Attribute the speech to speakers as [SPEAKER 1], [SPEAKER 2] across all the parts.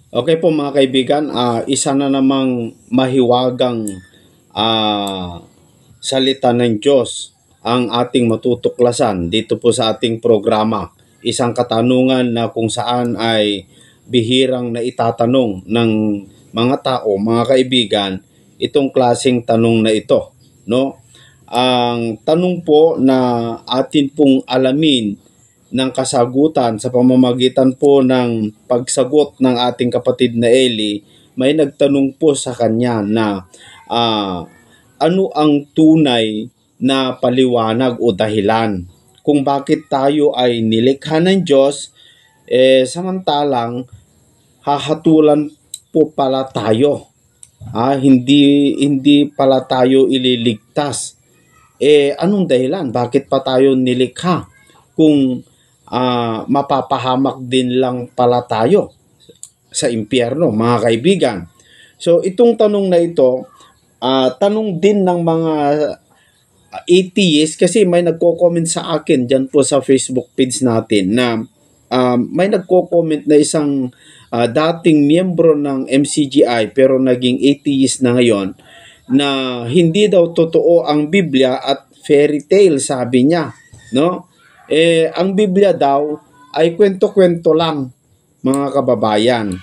[SPEAKER 1] Okay po mga kaibigan, isa na namang mahiwagang ah, salita ng Diyos ang ating matutuklasan dito po sa ating programa. Isang katanungan na kung saan ay bihirang na itatanong ng mga tao, mga kaibigan, itong klaseng tanong na ito, no? Ang tanong po na atin pong alamin ng kasagutan sa pamamagitan po ng pagsagot ng ating kapatid na Eli, may nagtanong po sa kanya na ah, ano ang tunay na paliwanag o dahilan kung bakit tayo ay nilikha ng Diyos, samantalang hahatulan po pala tayo. Hindi pala tayo ililigtas. Anong dahilan? Bakit pa tayo nilikha? Kung mapapahamak din lang pala tayo sa impyerno, mga kaibigan. So itong tanong na ito, tanong din ng mga atheist, kasi may nagko-comment sa akin dyan po sa Facebook page natin na may nagko-comment na isang dating miyembro ng MCGI pero naging atheist na ngayon, na hindi daw totoo ang Biblia at fairy tale, sabi niya, no? Ang Biblia daw ay kwento-kwento lang, mga kababayan.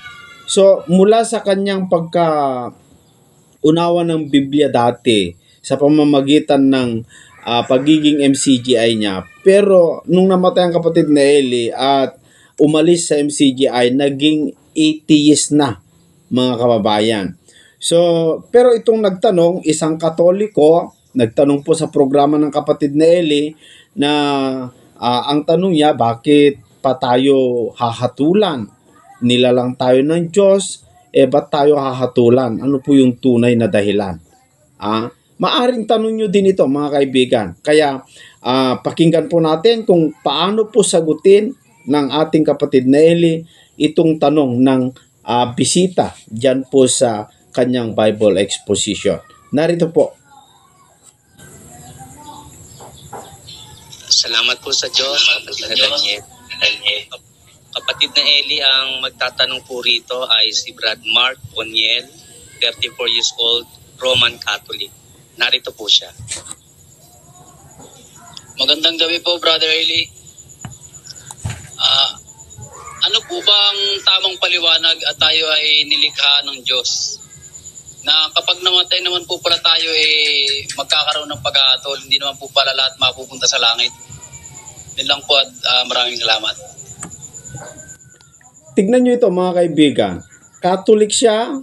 [SPEAKER 1] So mula sa kanyang unawa ng Biblia dati sa pamamagitan ng pagiging MCGI niya, pero nung namatay ang kapatid na Eli at umalis sa MCGI, naging atheist na, mga kababayan. So, pero itong nagtanong, isang Katoliko, nagtanong po sa programa ng kapatid na Eli na ang tanong niya, bakit pa tayo hahatulan? Nilalang tayo ng Diyos, ba't tayo hahatulan? Ano po yung tunay na dahilan? Maaring tanong nyo din ito, mga kaibigan. Kaya pakinggan po natin kung paano po sagutin ng ating kapatid na Eli itong tanong ng bisita dyan po sa kanyang Bible exposition. Narito po.
[SPEAKER 2] Salamat po sa Diyos, kapatid na Daniel. Kapatid na Eli, ang magtatanong po rito ay si Brad Mark Oniel, 34 years old, Roman Catholic. Narito po siya.
[SPEAKER 3] Magandang gabi po, Brother Eli. Ano po bang tamang paliwanag at tayo ay nilikha ng Diyos? Na kapag namatay naman po pala tayo, magkakaroon ng pag-aatol. Hindi naman po pala lahat mapupunta sa langit. Yun lang po at maraming salamat.
[SPEAKER 1] Tignan nyo ito, mga kaibigan. Catholic siya,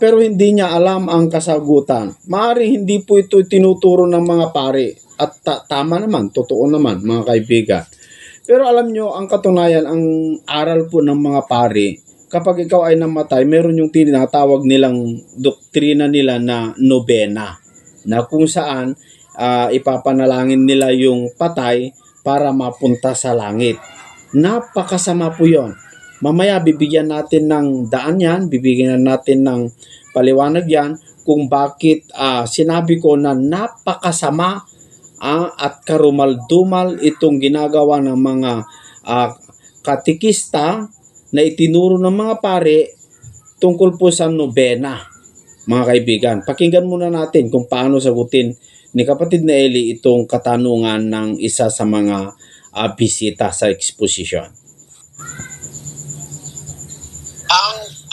[SPEAKER 1] pero hindi niya alam ang kasagutan. Maaaring hindi po ito tinuturo ng mga pari. At tama naman, totoo naman, mga kaibigan. Pero alam nyo, ang katunayan, ang aral po ng mga pari, kapag ikaw ay namatay, meron yung tinatawag nilang doktrina nila na nobena, na kung saan ipapanalangin nila yung patay para mapunta sa langit. Napakasama po yon. Mamaya bibigyan natin ng daan yan, bibigyan natin ng paliwanag yan kung bakit sinabi ko na napakasama at karumal-dumal itong ginagawa ng mga katikista na itinuro ng mga pare tungkol po sa nobena, mga kaibigan. Pakinggan muna natin kung paano sagutin ni kapatid na Eli itong katanungan ng isa sa mga bisita sa exposition.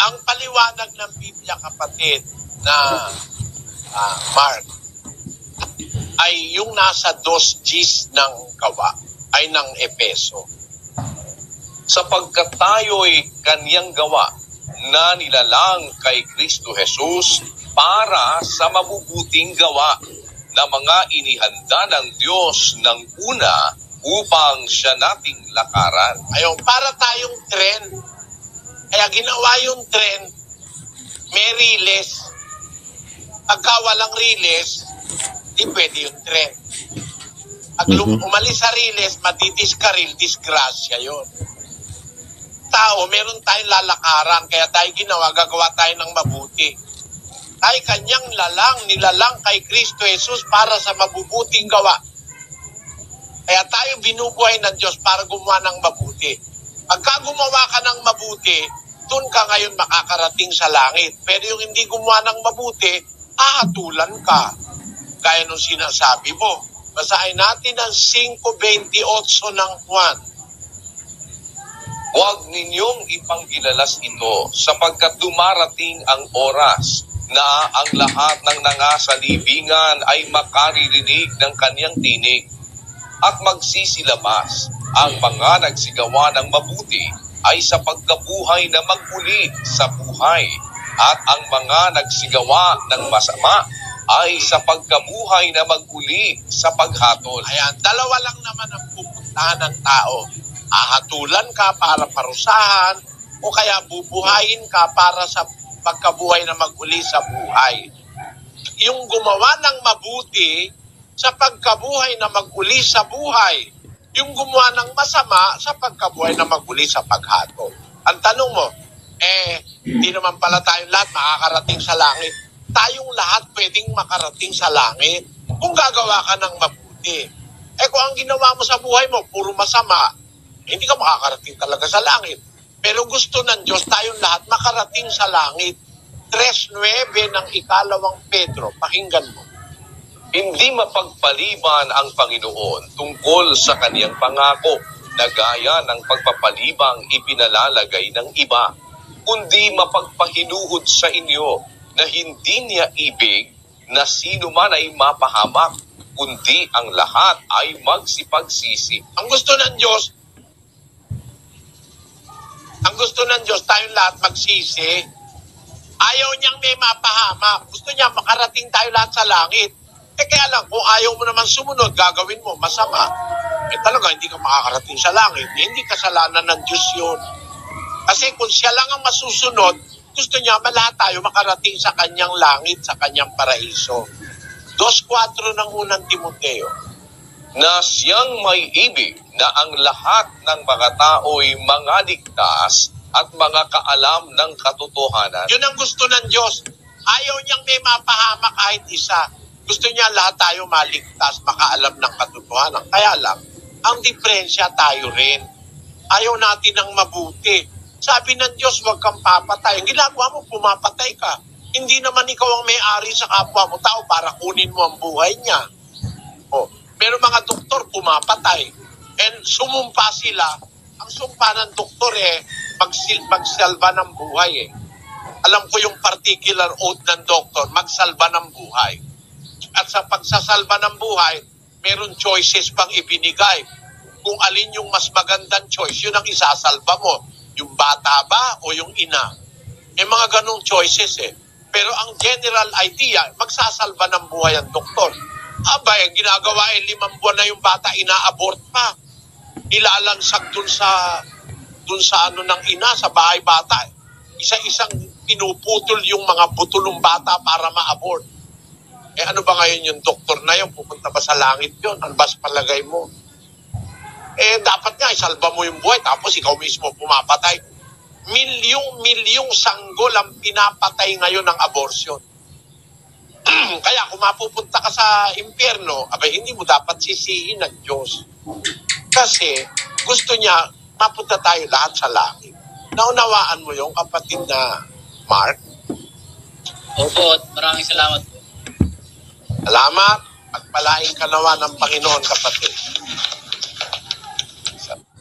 [SPEAKER 4] Ang paliwanag ng Biblia, kapatid na Mark, ay yung nasa 2:10 ng gawa ay ng Epeso. Sapagkat tayo'y kanyang gawa na nilalang kay Kristo Jesus para sa mabubuting gawa na mga inihanda ng Diyos ng una upang siya nating lakaran. Ayun, para tayong tren. Kaya ginawa yung tren, may riles. Pagka walang riles, di pwede yung tren. Pag umalis sa riles, madidiskaril, disgrasya yun. Tao, meron tayong lalakaran, kaya tayo gagawa tayo ng mabuti. Tayo kanyang nilalang kay Kristo Jesus para sa mabubuting gawa. Kaya tayo binubuhay ng Diyos para gumawa ng mabuti. Pagka gumawa ka ng mabuti,
[SPEAKER 5] doon ka ngayon makakarating sa langit. Pero yung hindi gumawa ng mabuti, hahatulan ka. Gaya nung sinasabi mo. Basahin natin ang 5:28 ng Juan.
[SPEAKER 4] Huwag ninyong ipanggilalas ito sapagkat dumarating ang oras na ang lahat ng nangasalibingan ay makaririnig ng kanyang tinig at magsisilabas. Ang mga nagsigawa ng mabuti ay sa pagkabuhay na magmuli sa buhay at ang mga nagsigawa ng masama ay sa pagkabuhay na maguli sa paghatol.
[SPEAKER 5] Ayan, dalawa lang naman ang pupuntahan ng tao. Ahatulan ka para parusahan o kaya bubuhayin ka para sa pagkabuhay na maguli sa buhay. Yung gumawa ng mabuti sa pagkabuhay na maguli sa buhay. Yung gumawa ng masama sa pagkabuhay na maguli sa paghatol. Ang tanong mo, hindi naman pala tayong lahat makakarating sa langit. Tayong lahat pwedeng makarating sa langit kung gagawa ka ng mabuti. Kung ang ginawa mo sa buhay mo, puro masama, hindi ka makakarating talaga sa langit. Pero gusto ng Diyos tayong lahat makarating sa langit. 3:9 ng 2 Pedro. Pakinggan mo.
[SPEAKER 4] Hindi mapagpaliban ang Panginoon tungkol sa kaniyang pangako na gaya ng pagpapalibang ipinalalagay ng iba, kundi mapagpahinuhod sa inyo na hindi niya ibig na sino man ay mapahamak, kundi ang lahat ay magsipagsisi.
[SPEAKER 5] Ang gusto ng Diyos, tayong lahat magsisi. Ayaw niyang may mapahamak. Gusto niya makarating tayo lahat sa langit. Kaya lang, kung ayaw mo naman sumunod, gagawin mo masama, talaga hindi ka makakarating sa langit. Hindi kasalanan ng Diyos yun. Kasi kung siya lang ang masusunod, gusto niya lahat tayo makarating sa kanyang langit, sa kanyang paraiso. 2:4 ng unang Timoteo.
[SPEAKER 4] Na siyang may ibig na ang lahat ng mga tao'y mga ligtas at mga kaalam ng katotohanan.
[SPEAKER 5] Yun ang gusto ng Diyos. Ayaw niyang may mapahamak kahit isa. Gusto niya lahat tayo maligtas, makaalam ng katotohanan. Kaya lang, ang diferensya tayo rin. Ayaw natin ng mabuti. Sabi ng Diyos, huwag kang papatay. Ang ginagawa mo, pumapatay ka. Hindi naman ikaw ang may-ari sa kapwa mo tao para kunin mo ang buhay niya. Pero mga doktor, pumapatay. And sumumpa sila. Ang sumpa ng doktor magsalba ng buhay Alam ko yung particular oath ng doktor, magsalba ng buhay. At sa pagsasalba ng buhay, meron choices pang ibinigay. Kung alin yung mas magandang choice, yun ang isasalba mo. Yung bata ba o yung ina? Mga ganong choices Pero ang general idea, magsasalba ng buhay ang doktor. Abay, ang ginagawa 5 buwan na yung bata, ina-abort pa. Ilalansag dun sa ng ina, sa bahay bata. Isa-isang pinuputol yung mga buto ng bata para ma-abort. Ano ba ngayon yung doktor na yun? Pupunta ba sa langit yun? Ano ba sa palagay mo? Dapat nga, isalba mo yung buhay, tapos ikaw mismo pumapatay. Milyong sanggol ang pinapatay ngayon ng abortion. Kaya kung mapupunta ka sa impyerno, hindi mo dapat sisihin ng Diyos. Kasi gusto niya mapunta tayo lahat sa langit. Naunawaan mo yung kapatid na Mark?
[SPEAKER 3] Opo, maraming salamat po.
[SPEAKER 5] Salamat. Pagpalain ka nawa ng Panginoon, kapatid.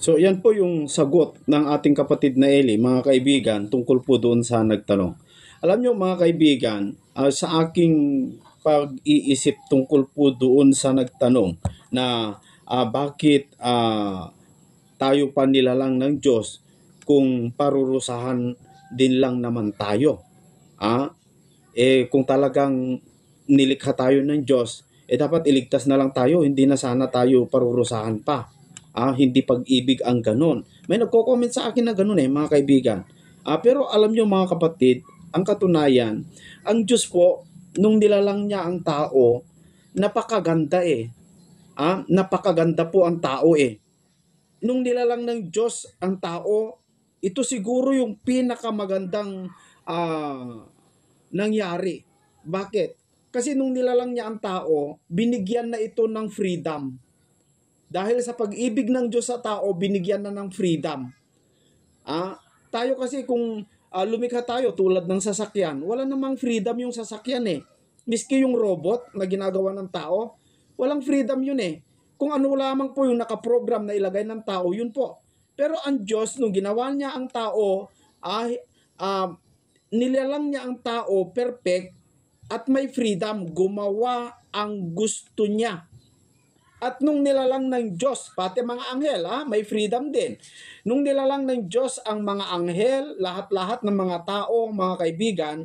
[SPEAKER 1] So yan po yung sagot ng ating kapatid na Eli, mga kaibigan, tungkol po doon sa nagtanong. Alam nyo mga kaibigan, sa aking pag-iisip tungkol po doon sa nagtanong na bakit tayo pa nilalang ng Diyos kung parurusahan din lang naman tayo. Kung talagang nilikha tayo ng Diyos, dapat iligtas na lang tayo, hindi na sana tayo parurusahan pa. Hindi pag-ibig ang ganun. May nagko-comment sa akin na ganun mga kaibigan. Pero alam nyo mga kapatid, ang katunayan, ang Diyos po, nung nilalang niya ang tao, napakaganda napakaganda po ang tao Nung nilalang ng Diyos ang tao, ito siguro yung pinakamagandang nangyari. Bakit? Kasi nung nilalang niya ang tao, binigyan na ito ng freedom. Dahil sa pag-ibig ng Diyos sa tao, binigyan na ng freedom. Tayo kasi kung lumikha tayo tulad ng sasakyan. Wala namang freedom yung sasakyan eh. Miski yung robot na ginagawa ng tao, walang freedom yun eh. Kung ano lamang po yung nakaprogram na ilagay ng tao, yun po. Pero ang Diyos, nung ginawa niya ang tao, nilalang niya ang tao perfect at may freedom, gumawa ang gusto niya. At nung nilalang ng Diyos, pati mga anghel, may freedom din. Nung nilalang ng Diyos ang mga anghel, lahat-lahat ng mga tao, mga kaibigan,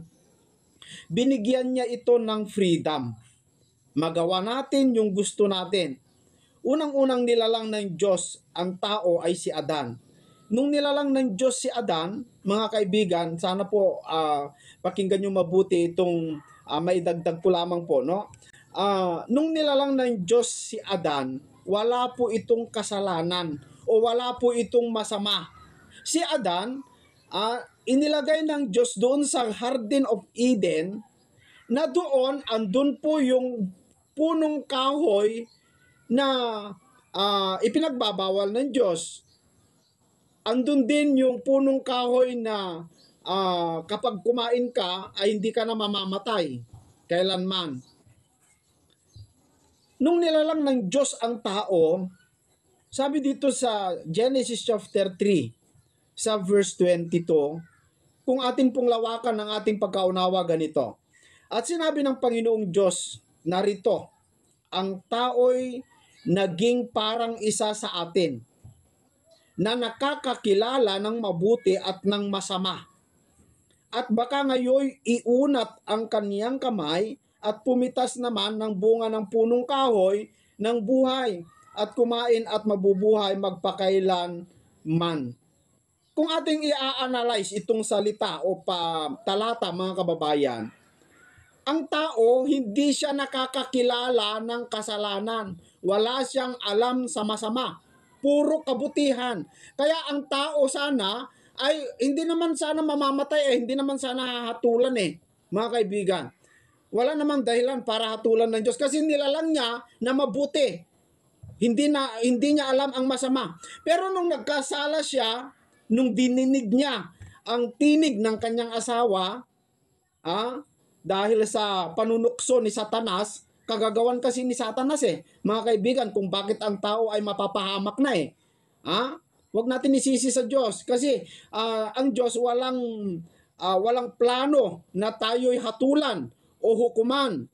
[SPEAKER 1] binigyan niya ito ng freedom. Magawa natin yung gusto natin. Unang-unang nilalang ng Diyos ang tao ay si Adan. Nung nilalang ng Diyos si Adan, mga kaibigan, sana po pakinggan nyo mabuti itong maidagdag ko lamang po, no? Nung nilalang ng Diyos si Adan, wala po itong kasalanan o wala po itong masama. Si Adan, inilagay ng Diyos doon sa Garden of Eden, na doon, andun po yung punong kahoy na ipinagbabawal ng Diyos. Andun din yung punong kahoy na kapag kumain ka ay hindi ka na mamamatay kailanman. Nung nilalang ng Diyos ang tao, sabi dito sa Genesis chapter 3, sa verse 22, kung atin pong lawakan ng ating pagkaunawa ganito. At sinabi ng Panginoong Diyos, narito, ang tao'y naging parang isa sa atin, na nakakakilala ng mabuti at ng masama. At baka ngayon iunat ang kaniyang kamay at pumitas naman ng bunga ng punong kahoy ng buhay at kumain at mabubuhay magpakailan man. Kung ating i-analyze itong salita o talata, mga kababayan, ang tao hindi siya nakakakilala ng kasalanan. Wala siyang alam sa masama. Puro kabutihan. Kaya ang tao sana ay hindi naman sana mamamatay hindi naman sana hahatulan mga kaibigan. Wala namang dahilan para hatulan ng Diyos kasi nilalang niya na mabuti. Hindi niya alam ang masama. Pero nung nagkasala siya, nung dininig niya ang tinig ng kanyang asawa, dahil sa panunukso ni Satanas, kagagawan kasi ni Satanas mga kaibigan, kung bakit ang tao ay mapapahamak na Huwag natin isisi sa Diyos kasi ang Diyos walang plano na tayo'y hatulan o hukuman,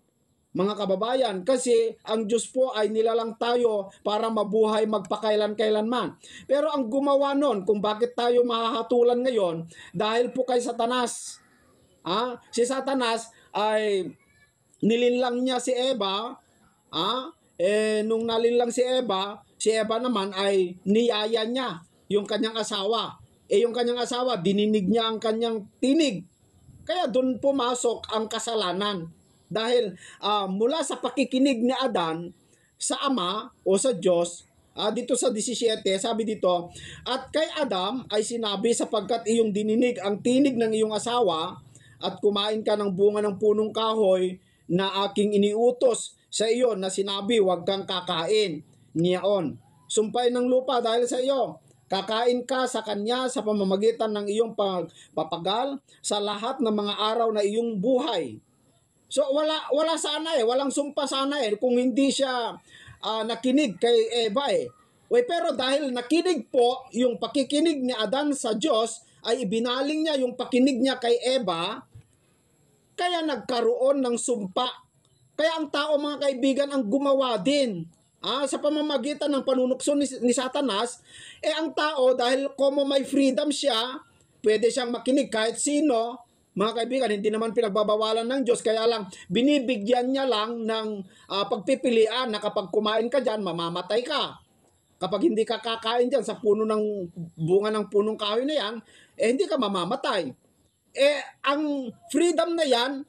[SPEAKER 1] mga kababayan, kasi ang Diyos po ay nilalang tayo para mabuhay magpakailan-kailanman. Pero ang gumawa nun, kung bakit tayo mahahatulan ngayon, dahil po kay Satanas. Si Satanas ay nilinlang niya si Eva, nung nalinlang si Eva naman ay niyaya niya yung kanyang asawa. Yung kanyang asawa, dininig niya ang kanyang tinig. Kaya doon pumasok ang kasalanan. Dahil mula sa pakikinig ni Adan sa Ama o sa Diyos, dito sa 17, sabi dito, at kay Adam ay sinabi, sapagkat iyong dininig ang tinig ng iyong asawa at kumain ka ng bunga ng punong kahoy na aking iniutos sa iyo na sinabi, huwag kang kakain niyaon. Sumpay ng lupa dahil sa iyo. Kakain ka sa kanya sa pamamagitan ng iyong pagpapagal sa lahat ng mga araw na iyong buhay. So wala sana walang sumpa sana kung hindi siya nakinig kay Eva pero dahil nakinig po yung pakikinig ni Adan sa Diyos, ay ibinaling niya yung pakinig niya kay Eva, kaya nagkaroon ng sumpa. Kaya ang tao, mga kaibigan, ang gumawa din sa pamamagitan ng panunukso ni Satanas, ang tao, dahil como may freedom siya, pwede siyang makinig kahit sino, mga kaibigan, hindi naman pinagbabawalan ng Diyos, kaya lang binibigyan niya lang ng pagpipilian na kapag kumain ka dyan, mamamatay ka. Kapag hindi ka kakain dyan sa puno ng bunga ng punong kahoy na yan, hindi ka mamamatay. Ang freedom na yan,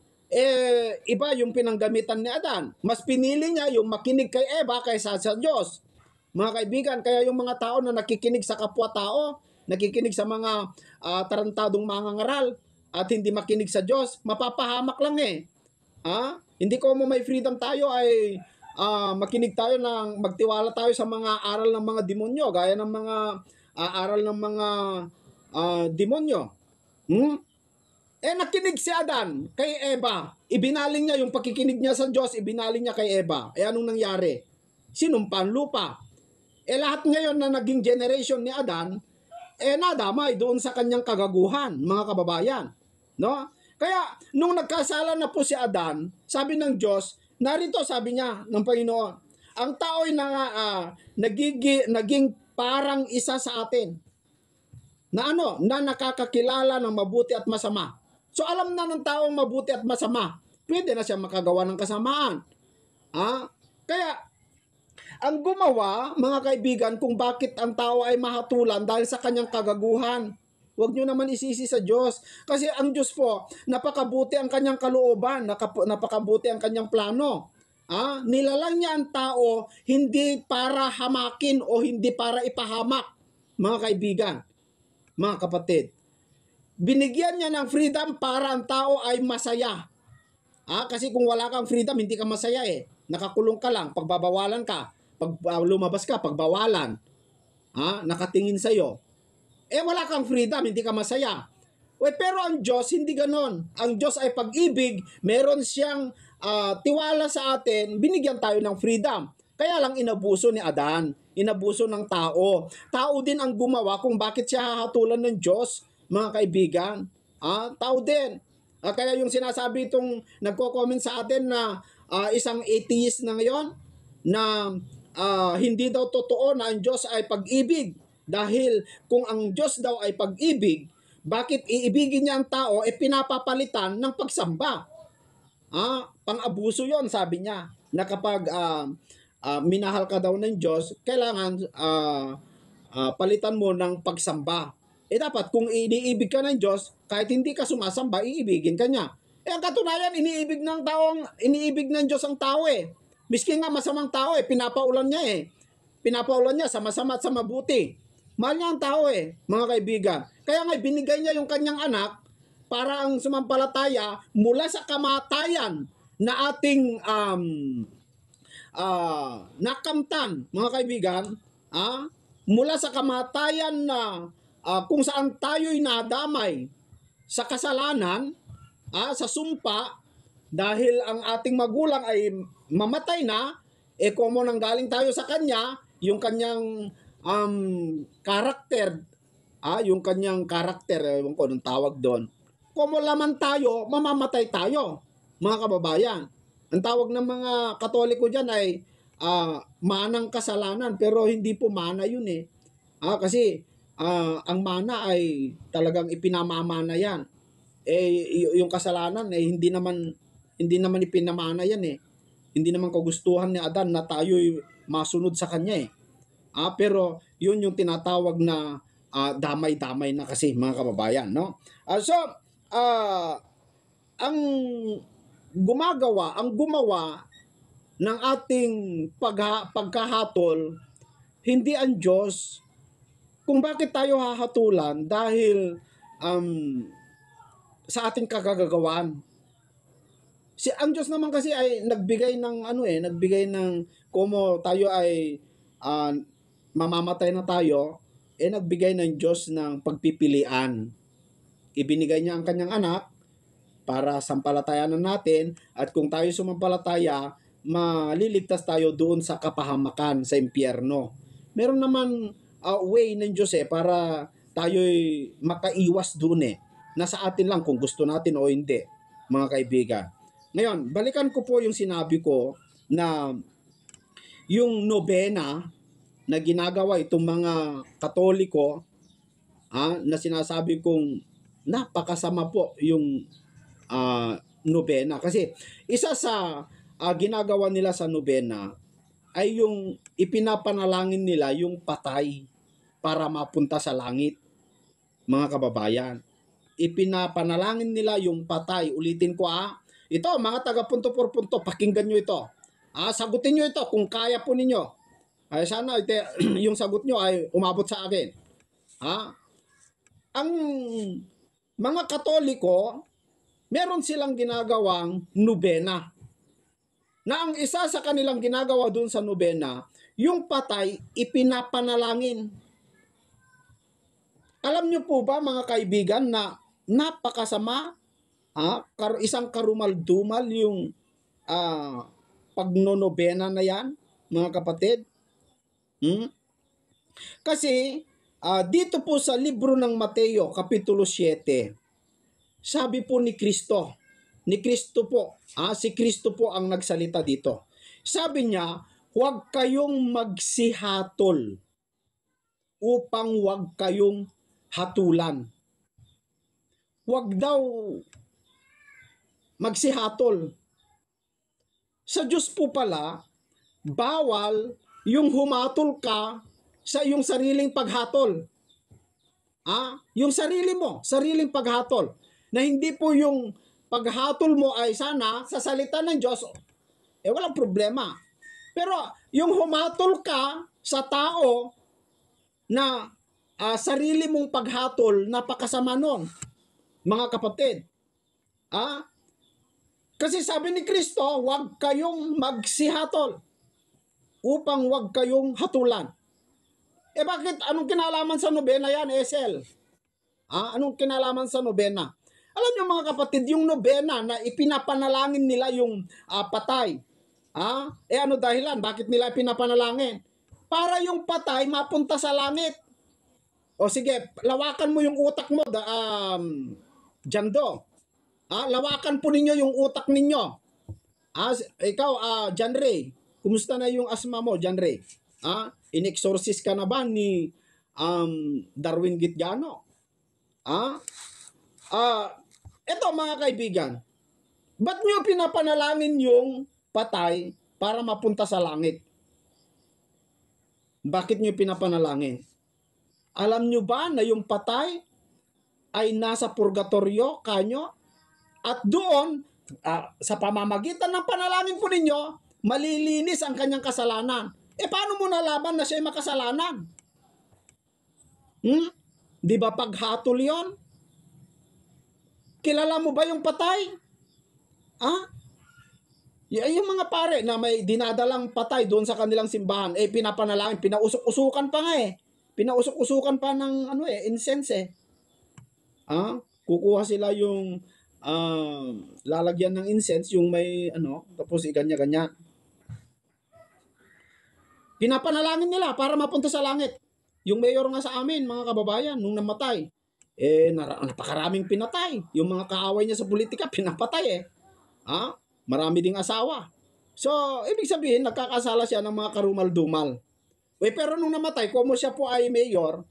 [SPEAKER 1] iba yung pinanggamitan ni Adan. Mas pinili niya yung makinig kay Eva kaysa sa Diyos. Mga kaibigan, kaya yung mga tao na nakikinig sa kapwa-tao, nakikinig sa mga tarantadong mangangaral, at hindi makinig sa Diyos, mapapahamak lang Hindi ko may freedom tayo ay makinig tayo magtiwala tayo sa mga aral ng mga demonyo, gaya ng mga aral ng mga demonyo. Nakinig si Adan kay Eva. Ibinaling niya yung pakikinig niya sa Diyos, ibinaling niya kay Eva. Anong nangyari? Sinumpa ang lupa. Lahat ngayon na naging generation ni Adan, nadamay doon sa kanyang kagaguhan, mga kababayan. No? Kaya, nung nagkasala na po si Adan, sabi ng Diyos, narito sabi niya ng Panginoon, ang tao'y naging parang isa sa atin. Na nakakakilala ng mabuti at masama. So alam na ng taong mabuti at masama, pwede na siya makagawa ng kasamaan. Kaya, ang gumawa, mga kaibigan, kung bakit ang tao ay mahatulan dahil sa kanyang kagaguhan, huwag nyo naman isisi sa Diyos. Kasi ang Diyos po, napakabuti ang kanyang kalooban, napakabuti ang kanyang plano. Nilalang niya ang tao hindi para hamakin o hindi para ipahamak, mga kaibigan, mga kapatid. Binigyan niya ng freedom para ang tao ay masaya. Kasi kung wala kang freedom, hindi ka masaya eh. Nakakulong ka lang, pagbabawalan ka, pag lumabas ka, pagbawalan. Nakatingin sa'yo. Wala kang freedom, hindi ka masaya. Pero ang Diyos, hindi ganon. Ang Diyos ay pag-ibig, meron siyang tiwala sa atin, binigyan tayo ng freedom. Kaya lang inabuso ni Adan, inabuso ng tao. Tao din ang gumawa kung bakit siya hahatulan ng Diyos, mga kaibigan. Tao din. Kaya yung sinasabi itong nagko-comment sa atin na isang atheist na ngayon, na hindi daw totoo na ang Diyos ay pag-ibig. Dahil kung ang Diyos daw ay pag-ibig, bakit iibigin niya ang tao pinapapalitan ng pagsamba? Pang-abuso yon, sabi niya, na kapag minahal ka daw ng Diyos, kailangan palitan mo ng pagsamba. Dapat kung iniibig ka ng Diyos, kahit hindi ka sumasamba, iibigin ka niya. Ang katunayan, iniibig ng Diyos ang tao eh. Miski nga masamang tao pinapaulan niya Pinapaulan niya sa masama at sa mabuti. Mahal niya ang tao mga kaibigan. Kaya nga binigay niya yung kanyang anak para ang sumampalataya mula sa kamatayan na ating nakamtan, mga kaibigan, mula sa kamatayan na kung saan tayo'y nadamay sa kasalanan, sa sumpa, dahil ang ating magulang ay mamatay na, kung nanggaling tayo sa kanya, yung kanyang karakter, yung kanyang karakter, ewan ko anong tawag doon, kung laman tayo, mamamatay tayo, mga kababayan. Ang tawag ng mga Katoliko dyan ay manang kasalanan, pero hindi po mana yun kasi ang mana ay talagang ipinamamana yan. Yung kasalanan hindi naman ipinamana yan Hindi naman kagustuhan ni Adan na tayo'y masunod sa kanya pero yun yung tinatawag na damay-damay na kasi, mga kababayan, no? Ang gumawa ng ating pagkahatol, hindi ang Diyos. Kung bakit tayo hahatulan? Dahil sa ating kagagawan. Ang Diyos naman kasi ay nagbigay ng nagbigay ng como tayo ay mamamatay na tayo, nagbigay ng Diyos ng pagpipilian. Ibinigay niya ang kanyang anak para sampalatayanan natin, at kung tayo sumampalataya, maliligtas tayo doon sa kapahamakan, sa impyerno. Meron naman way ng Diyos para tayo'y makaiwas doon Nasa atin lang kung gusto natin o hindi, mga kaibigan. Ngayon, balikan ko po yung sinabi ko na yung nobena na ginagawa itong mga Katoliko, na sinasabi kong napakasama po yung nobena. Kasi isa sa ginagawa nila sa nobena ay yung ipinapanalangin nila yung patay para mapunta sa langit, mga kababayan. Ipinapanalangin nila yung patay. Ulitin ko ito, mga taga-punto por punto, pakinggan nyo ito. Sagutin nyo ito kung kaya po ninyo. Sana yung sagot nyo ay umabot sa akin. Ang mga Katoliko, meron silang ginagawang nobena. Na ang isa sa kanilang ginagawa dun sa nobena, yung patay ipinapanalangin. Alam nyo po ba, mga kaibigan, na napakasama Isang karumal-dumal yung pagnonobena na yan, mga kapatid. Kasi dito po sa libro ng Mateo, Kapitulo 7, sabi po ni Kristo po, si Kristo po ang nagsalita dito. Sabi niya, huwag kayong magsihatol upang huwag kayong hatulan. Huwag daw magsihatol. Sa Diyos po pala, bawal yung humatol ka sa iyong sariling paghatol. Yung sariling paghatol. Na hindi po yung paghatol mo ay sana sa salita ng Diyos, walang problema. Pero yung humatol ka sa tao na sarili mong paghatol, napakasama nun, mga kapatid. Kasi sabi ni Kristo, huwag kayong magsihatol upang huwag kayong hatulan. Bakit? Anong kinalaman sa nobena yan, Esel? Anong kinalaman sa nobena? Alam niyo mga kapatid, yung nobena na ipinapanalangin nila yung patay. Ano dahilan? Bakit nila ipinapanalangin? Para yung patay mapunta sa langit. O sige, lawakan mo yung utak mo, Jando. Lawakan po ninyo yung utak ninyo. Ikaw, John Ray, kumusta na yung asma mo, John Ray? In-exorcist ka na ba ni Darwin Gitgano? Ito mga kaibigan, ba't nyo pinapanalangin yung patay para mapunta sa langit? Bakit nyo pinapanalangin? Alam nyo ba na yung patay ay nasa purgatorio kanyo? At doon, sa pamamagitan ng panalangin po ninyo, malilinis ang kanyang kasalanan. Paano mo nalaman na siya ay makasalanan? Di ba paghatol yon? Kilala mo ba yung patay? Yung mga pare na may dinadalang patay doon sa kanilang simbahan, pinapanalangin, pinausok-usukan pa nga Pinausok-usukan pa ng incense Kukuha sila yung lalagyan ng incense, yung may tapos iganya-ganyan. Pinapanalangin nila para mapunta sa langit. Yung mayor nga sa amin, mga kababayan, nung namatay, napakaraming pinatay. Yung mga kaaway niya sa politika, pinapatay Marami ding asawa. So, ibig sabihin, nagkakasala siya ng mga karumal-dumal. Pero nung namatay, como siya po ay mayor,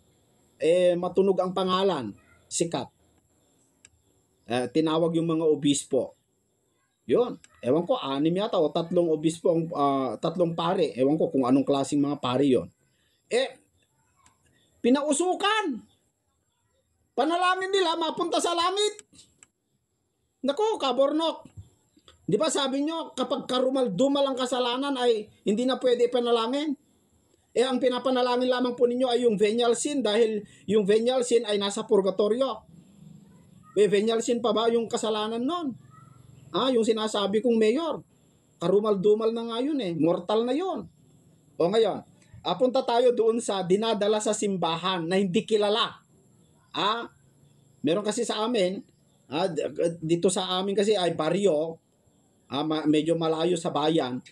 [SPEAKER 1] matunog ang pangalan, sikat. Tinawag yung mga obispo. Yun. Ewan ko, 6 yata o 3 obispo, 3 pare. Ewan ko kung anong klaseng mga pare yon. Pinausukan. Panalangin nila, mapunta sa langit. Nako, kabornok. Di ba sabi nyo, kapag karumal-dumal ang kasalanan ay hindi na pwede panalangin? Ang pinapanalangin lamang po ninyo ay yung venial sin dahil yung venial sin ay nasa purgatorio. Venial sin pa ba yung kasalanan nun? Yung sinasabi kong mayor. Karumal-dumal na nga yun Mortal na yun. O ngayon, punta tayo doon sa dinadala sa simbahan na hindi kilala. Meron kasi sa amin, dito sa amin kasi ay baryo, medyo malayo sa bayan,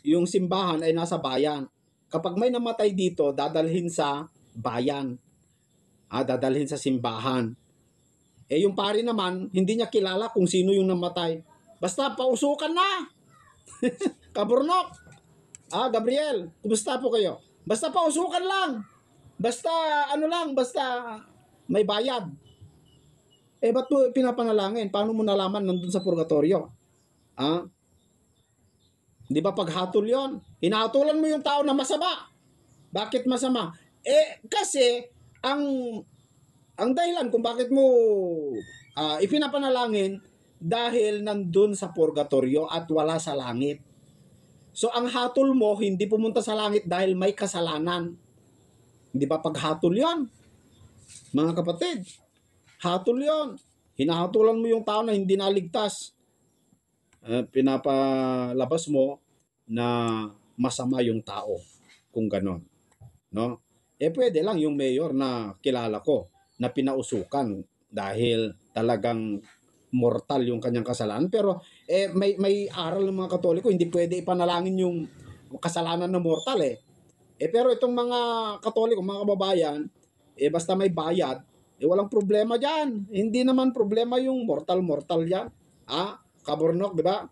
[SPEAKER 1] yung simbahan ay nasa bayan. Kapag may namatay dito, dadalhin sa bayan. Dadalhin sa simbahan. Yung pari naman, hindi niya kilala kung sino yung namatay. Basta pausukan na. Kaburnok. Gabriel, kumusta po kayo? Basta pausukan lang. Basta basta may bayad. Ba't mo pinapanalangin? Paano mo nalaman nandun sa purgatorio? Di ba paghatol yon? Hinahatulan mo yung tao na masama. Bakit masama? Kasi ang dahilan kung bakit mo ipinapanalangin dahil nandun sa purgatorio at wala sa langit. So ang hatol mo hindi pumunta sa langit dahil may kasalanan. Hindi ba paghatol yon? Mga kapatid, hatol yon. Hinahatulan mo yung tao na hindi naligtas. Pinapalabas mo na masama yung tao kung ganon. No? Pwede lang yung mayor na kilala ko na pinausukan dahil talagang mortal yung kanyang kasalanan. Pero may aral ng mga Katoliko, hindi pwede ipanalangin yung kasalanan ng mortal eh. Pero itong mga Katoliko, mga kababayan, basta may bayad, walang problema dyan. Hindi naman problema yung mortal yan. Kabornok, di ba?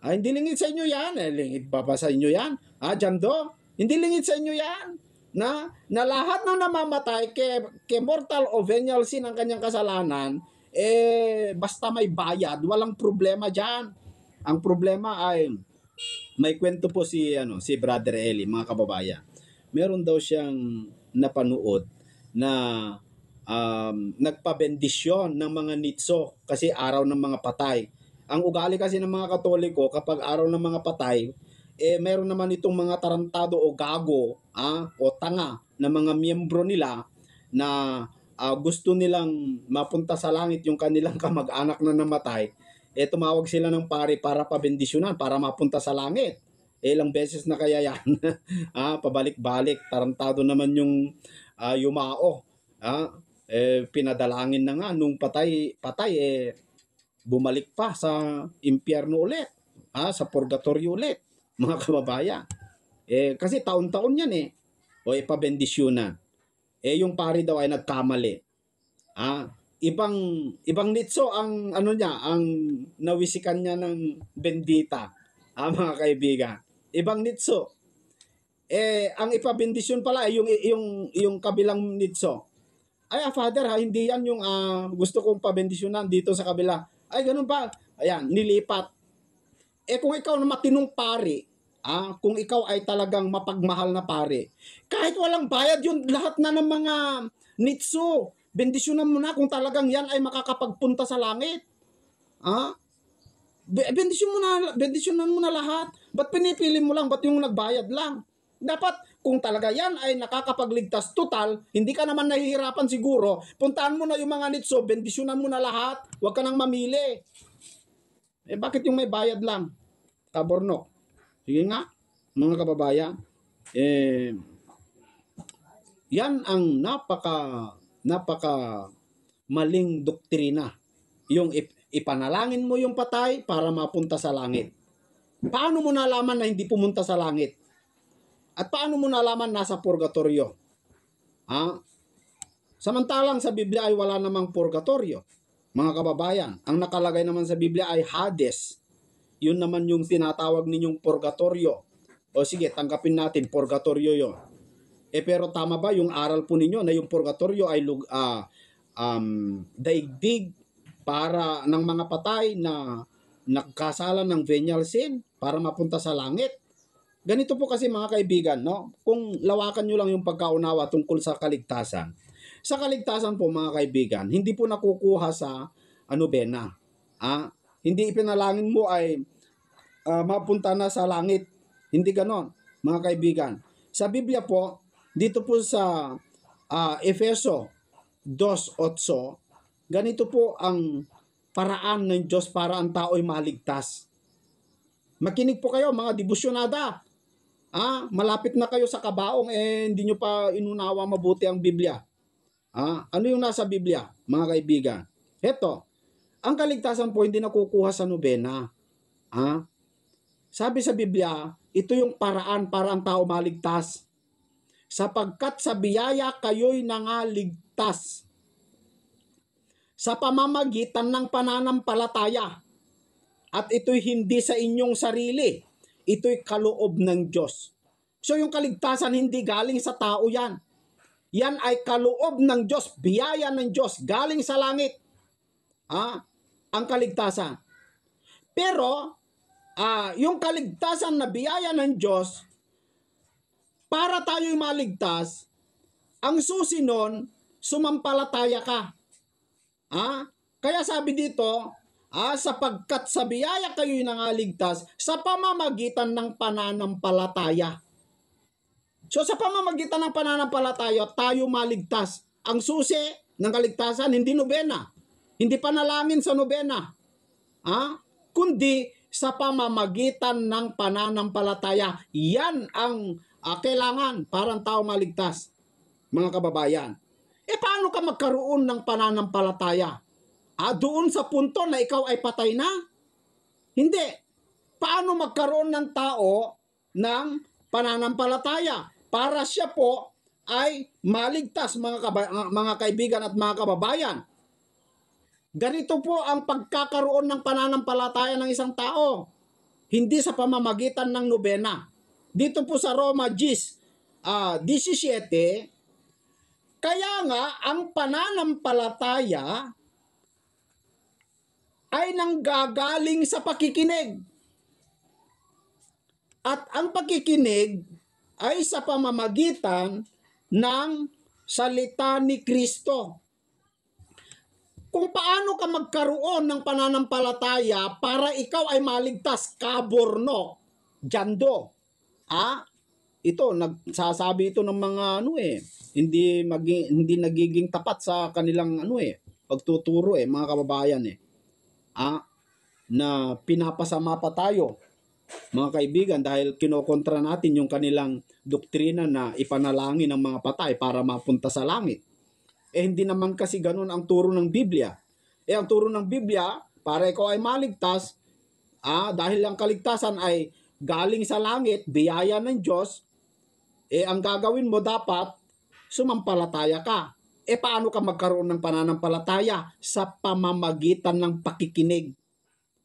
[SPEAKER 1] Hindi lingid sa inyo yan. Lingid pa sa inyo yan? Jando? Hindi lingid sa inyo yan. Na lahat na namamatay kay mortal o venial sin ang kanyang kasalanan, basta may bayad, walang problema dyan. Ang problema ay, may kwento po si Brother Eli, mga kababayan. Meron daw siyang napanood na nagpabendisyon ng mga nitso kasi araw ng mga patay. Ang ugali kasi ng mga Katoliko, kapag araw ng mga patay, meron naman itong mga tarantado o gago o tanga na mga miyembro nila na gusto nilang mapunta sa langit yung kanilang kamag-anak na namatay. Tumawag sila ng pari para pabendisyonan, para mapunta sa langit. Ilang beses na kaya yan. Pabalik-balik. Tarantado naman yung yumao. Pinadalangin na nga nung patay bumalik pa sa impyerno ulit, sa purgatorio ulit, mga kababayan. Kasi taon-taon yan o ipabendisyonan. Yung pari daw ay nagkamali. Ibang nitso ang ang nawisikan niya ng bendita, mga kaibigan. Ibang nitso. Ang ipabendisyon pala ay yung kabilang nitso. Father, hindi yan yung gusto kong pabendisyonan dito sa kabila. Ganun ba? Ayan, nilipat. Kung ikaw na matinong pari, kung ikaw ay talagang mapagmahal na pari, kahit walang bayad yun, lahat na ng mga nitso, bendisyonan mo na kung talagang yan ay makakapagpunta sa langit. Bendisyonan mo na lahat. Ba't pinipili mo lang? Ba't yung nagbayad lang? Dapat, kung talaga yan ay nakakapagligtas total, hindi ka naman nahihirapan siguro, puntaan mo na yung mga nitso, bendisyonan mo na lahat, huwag ka nang mamili. Bakit yung may bayad lang? Kabornok. Sige nga, mga kababayan, yan ang napaka maling doktrina. Yung ipanalangin mo yung patay para mapunta sa langit. Paano mo nalaman na hindi pumunta sa langit? At paano mo nalaman nasa purgatorio? Samantalang sa Biblia ay wala namang purgatorio. Mga kababayan, ang nakalagay naman sa Biblia ay Hades. Yun naman yung tinatawag ninyong purgatorio. O sige, tanggapin natin, purgatorio yun. Pero tama ba yung aral po ninyo na yung purgatorio ay daigdig para ng mga patay na nagkasala ng venial sin para mapunta sa langit? Ganito po kasi mga kaibigan, no? Kung lawakan nyo lang yung pagkaunawa tungkol sa kaligtasan. Sa kaligtasan po mga kaibigan, hindi po nakukuha sa bena. Hindi ipinalangin mo ay mapunta na sa langit. Hindi ganon, mga kaibigan. Sa Biblia po, dito po sa Efeso 2:8, ganito po ang paraan ng Diyos para ang tao'y maligtas. Makinig po kayo mga debusyonada. Malapit na kayo sa kabaong, hindi nyo pa inunawa mabuti ang Biblia. Ano yung nasa Biblia, mga kaibigan? Heto, ang kaligtasan po hindi nakukuha sa nobena. Sabi sa Biblia, ito yung paraan para ang tao maligtas. Sapagkat sa biyaya kayo'y nangaligtas sa pamamagitan ng pananampalataya. At ito'y hindi sa inyong sarili. Ito'y kaloob ng Diyos. So yung kaligtasan hindi galing sa tao yan. Yan ay kaloob ng Diyos, biyaya ng Diyos, galing sa langit. Ang kaligtasan. Pero, yung kaligtasan na biyaya ng Diyos, para tayo'y maligtas, ang susi nun, sumampalataya ka. Kaya sabi dito, sapagkat sa biyaya kayo'y nangaligtas sa pamamagitan ng pananampalataya. So sa pamamagitan ng pananampalataya, tayo maligtas. Ang susi ng kaligtasan, hindi nobena. Hindi panalangin sa nobena. Kundi sa pamamagitan ng pananampalataya. Yan ang kailangan para ang tao maligtas. Mga kababayan. Paano ka magkaroon ng pananampalataya? Doon sa punto na ikaw ay patay na? Hindi. Paano magkaroon ng tao ng pananampalataya para siya po ay maligtas, mga kaibigan at mga kababayan? Ganito po ang pagkakaroon ng pananampalataya ng isang tao. Hindi sa pamamagitan ng nobena. Dito po sa Roma 17, kaya nga ang pananampalataya ay nanggagaling sa pakikinig. At ang pakikinig ay sa pamamagitan ng salita ni Kristo. Kung paano ka magkaroon ng pananampalataya para ikaw ay maligtas, kaborno, jando. Ito, nagsasabi ito ng mga hindi nagiging tapat sa kanilang pagtuturo mga kababayan na pinapasama pa tayo, mga kaibigan, dahil kinokontra natin yung kanilang doktrina na ipanalangin ng mga patay para mapunta sa langit. Hindi naman kasi ganun ang turo ng Biblia. Ang turo ng Biblia, para ikaw ay maligtas, dahil ang kaligtasan ay galing sa langit, biyaya ng Diyos, ang gagawin mo dapat, sumampalataya ka. Paano ka magkaroon ng pananampalataya? Sa pamamagitan ng pakikinig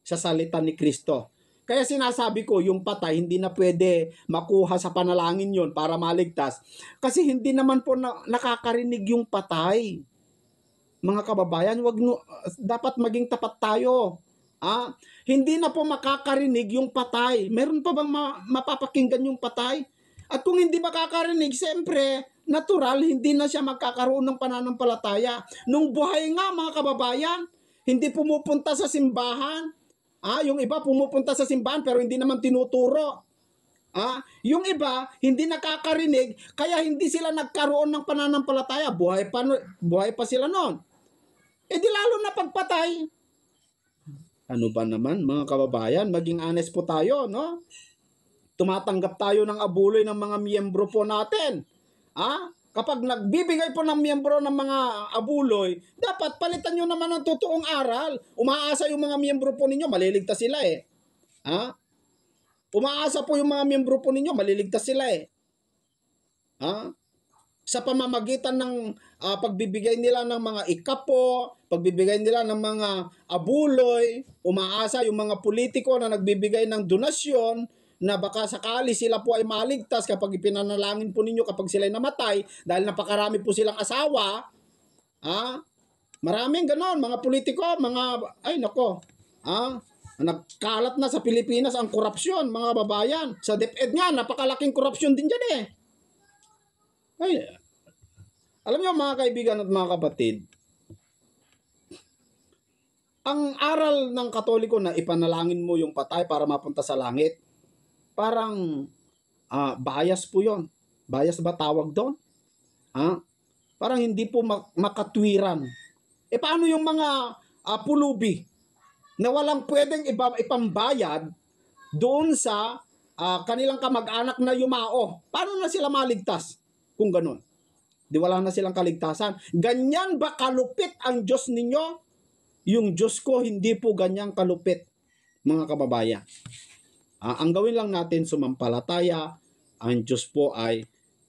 [SPEAKER 1] sa salita ni Kristo. Kaya sinasabi ko, yung patay, hindi na pwede makuha sa panalangin yon para maligtas. Kasi hindi naman po nakakarinig yung patay. Mga kababayan, dapat maging tapat tayo. Hindi na po makakarinig yung patay. Meron pa bang mapapakinggan yung patay? At kung hindi makakarinig, siyempre, natural, hindi na siya magkakaroon ng pananampalataya. Nung buhay nga, mga kababayan, hindi pumupunta sa simbahan. Yung iba pumupunta sa simbahan pero hindi naman tinuturo. Yung iba hindi nakakarinig kaya hindi sila nagkaroon ng pananampalataya. Buhay pa sila noon. Di lalo na pagpatay. Ano ba naman, mga kababayan, maging honest po tayo, no? Tumatanggap tayo ng abuloy ng mga miyembro po natin. Kapag nagbibigay po ng miyembro ng mga abuloy, dapat palitan nyo naman ng totoong aral. Umaasa yung mga miyembro po ninyo, maliligtas sila Umaasa po yung mga miyembro po ninyo, maliligtas sila Sa pamamagitan ng pagbibigay nila ng mga ikapo, pagbibigay nila ng mga abuloy, umaasa yung mga politiko na nagbibigay ng donasyon, na baka sakali sila po ay maligtas kapag ipinanalangin po ninyo kapag sila ay namatay dahil napakarami po silang asawa. Maraming ganon, mga politiko, nagkalat na sa Pilipinas ang korupsyon, mga babayan. Sa DepEd nga, napakalaking korupsyon din dyan Alam niyo, mga kaibigan at mga kapatid, ang aral ng Katoliko na ipanalangin mo yung patay para mapunta sa langit, parang bias po yon. Bias ba tawag doon? Parang hindi po makatwiran. Paano yung mga pulubi na walang pwedeng ipambayad doon sa kanilang kamag-anak na yumao? Paano na sila maligtas kung ganun? Di wala na silang kaligtasan. Ganyan ba kalupit ang Diyos ninyo? Yung Diyos ko hindi po ganyang kalupit, mga kababayan. Ang gawin lang natin, sumampalataya. Ang Diyos po ay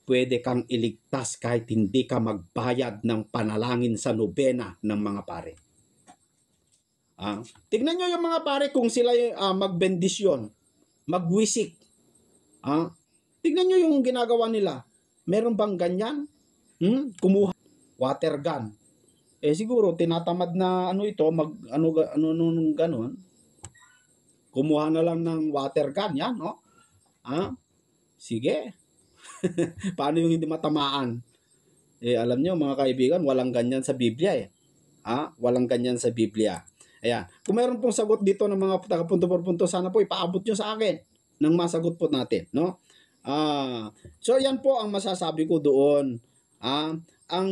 [SPEAKER 1] pwede kang iligtas kahit hindi ka magbayad ng panalangin sa nobena ng mga pare. Tignan nyo yung mga pare kung sila magbendisyon, magwisik. Tignan nyo yung ginagawa nila. Meron bang ganyan? Kumuha water gun. Siguro tinatamad na ganon. Kumuha na lang ng water gun, yan, no? Sige. Paano yung hindi matamaan? Alam nyo, mga kaibigan, walang ganyan sa Biblia Walang ganyan sa Biblia. Ayan. Kung meron pong sagot dito ng mga punto por punto, sana po ipaabot nyo sa akin nang masagot po natin, no? So, yan po ang masasabi ko doon. Ang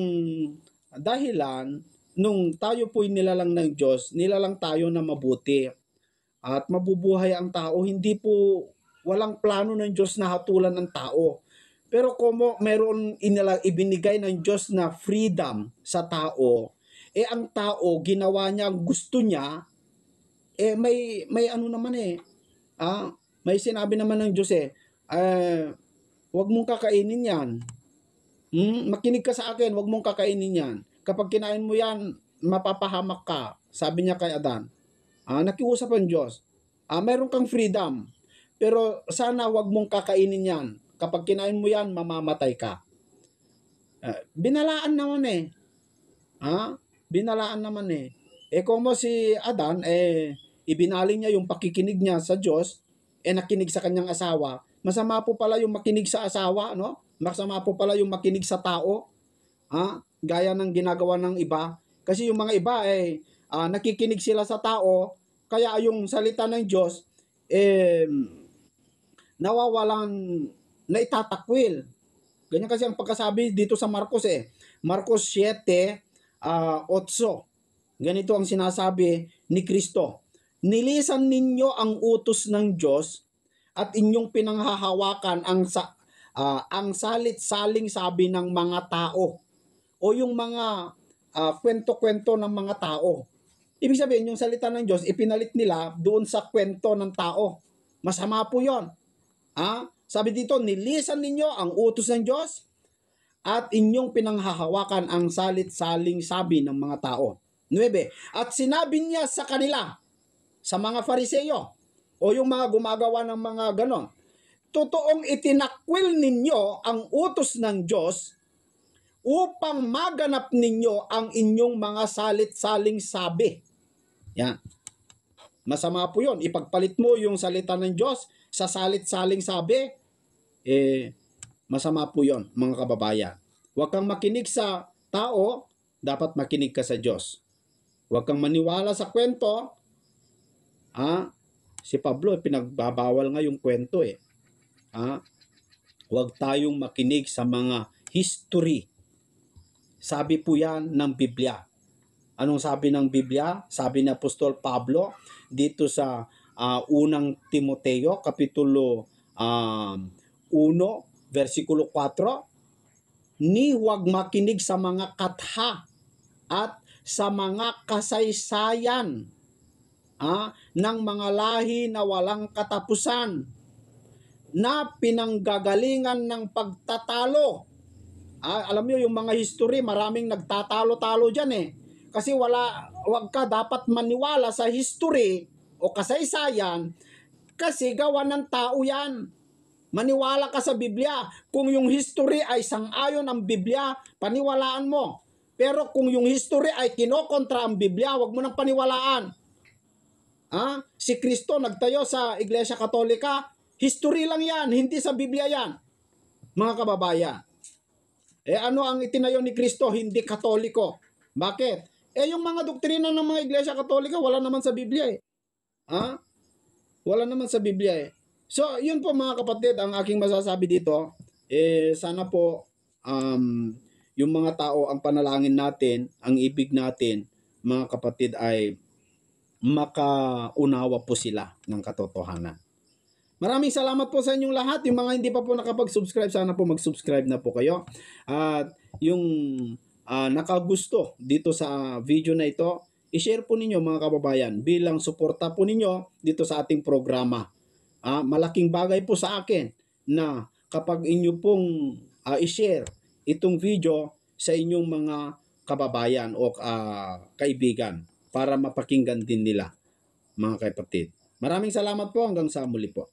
[SPEAKER 1] dahilan, nung tayo po'y nilalang ng Diyos, nilalang tayo na mabuti. At mabubuhay ang tao, hindi po walang plano ng Diyos na hatulan ng tao. Pero kung meron ibinigay ng Diyos na freedom sa tao, ang tao, ginawa niya ang gusto niya, may ano naman may sinabi naman ng Diyos wag mong kakainin yan. Makinig ka sa akin, wag mong kakainin yan. Kapag kinain mo yan, mapapahamak ka. Sabi niya kay Adan. Nakiusap ang Diyos. Meron kang freedom. Pero sana wag mong kakainin yan. Kapag kinain mo yan, mamamatay ka. Binalaan naman Binalaan naman kung mo si Adan, ibinaling niya yung pakikinig niya sa Diyos, nakinig sa kanyang asawa. Masama po pala yung makinig sa asawa, no? Masama po pala yung makinig sa tao. Gaya ng ginagawa ng iba. Kasi yung mga iba nakikinig sila sa tao, kaya yung salita ng Diyos nawawalan, naitatakwil. Ganyan kasi ang pagkasabi dito sa Marcos Marcos 7:8. Ganito ang sinasabi ni Kristo. Nilisan ninyo ang utos ng Diyos at inyong pinanghahawakan ang salit-saling sabi ng mga tao o yung mga kwento-kwento ng mga tao. Ibig sabihin, yung salita ng Diyos, ipinalit nila doon sa kwento ng tao. Masama po yun. Sabi dito, nilisan ninyo ang utos ng Diyos at inyong pinanghahawakan ang salit-saling sabi ng mga tao. 9. At sinabi niya sa kanila, sa mga Fariseyo, o yung mga gumagawa ng mga ganon, totoong itinakwil ninyo ang utos ng Diyos upang maganap ninyo ang inyong mga salit-saling sabi. Yan. Masama po yun. Ipagpalit mo yung salita ng Diyos sa salit-saling sabi, masama po yun, mga kababayan. Huwag kang makinig sa tao, dapat makinig ka sa Diyos. Huwag kang maniwala sa kwento. Si Pablo, pinagbabawal nga yung kwento Huwag tayong makinig sa mga history. Sabi po yan ng Biblia. Anong sabi ng Biblia? Sabi ni Apostol Pablo dito sa unang Timoteo, kapitulo 1, versikulo 4, ni huwag makinig sa mga katha at sa mga kasaysayan ng mga lahi na walang katapusan na pinanggagalingan ng pagtatalo. Alam niyo yung mga history, maraming nagtatalo-talo dyan Kasi wag ka dapat maniwala sa history o kasaysayan kasi gawa ng tao yan. Maniwala ka sa Biblia. Kung yung history ay sang-ayon ang Biblia, paniwalaan mo. Pero kung yung history ay kinokontra ang Biblia, wag mo nang paniwalaan. Si Kristo nagtayo sa Iglesia Katolika, history lang yan, hindi sa Biblia yan. Mga kababayan. Ano ang itinayo ni Kristo? Hindi Katoliko. Bakit? Yung mga doktrina ng mga Iglesia Katolika, wala naman sa Biblia Wala naman sa Biblia So, yun po mga kapatid, ang aking masasabi dito. Sana po, yung mga tao, ang panalangin natin, ang ibig natin, mga kapatid, ay makaunawa po sila ng katotohanan. Maraming salamat po sa inyong lahat. Yung mga hindi pa po nakapag-subscribe, sana po mag-subscribe na po kayo. At yung nakagusto dito sa video na ito, i-share po ninyo mga kababayan bilang suporta po ninyo dito sa ating programa. Malaking bagay po sa akin na kapag inyo pong i-share itong video sa inyong mga kababayan o kaibigan para mapakinggan din nila, mga kapatid. Maraming salamat po, hanggang sa muli po.